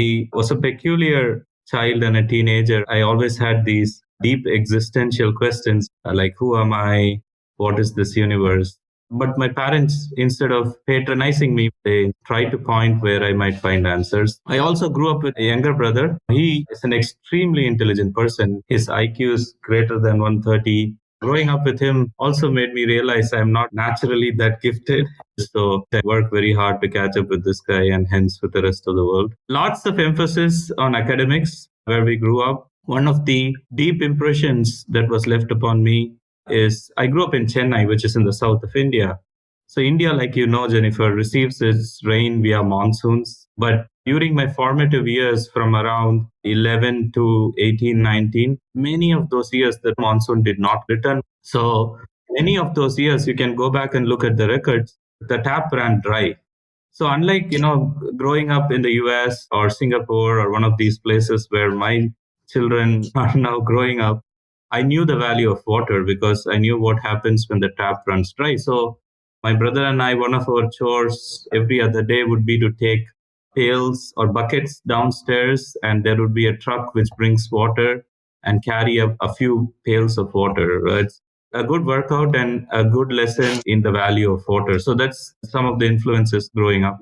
I was a peculiar child and a teenager. I always had these deep existential questions like, who am I? What is this universe? But my parents, instead of patronizing me, they tried to point where I might find answers. I also grew up with a younger brother. He is an extremely intelligent person. His IQ is greater than 130. Growing up with him also made me realize I'm not naturally that gifted. So I work very hard to catch up with this guy and hence with the rest of the world. Lots of emphasis on academics where we grew up. One of the deep impressions that was left upon me is I grew up in Chennai, which is in the south of India. So India, like you know, Jennifer, receives its rain via monsoons. But during my formative years from around 11 to 18, 19, many of those years the monsoon did not return. So many of those years, you can go back and look at the records, the tap ran dry. So unlike, growing up in the US or Singapore or one of these places where my children are now growing up, I knew the value of water because I knew what happens when the tap runs dry. So my brother and I, one of our chores every other day would be to take pails or buckets downstairs, and there would be a truck which brings water and carry a few pails of water. It's a good workout and a good lesson in the value of water. So that's some of the influences growing up.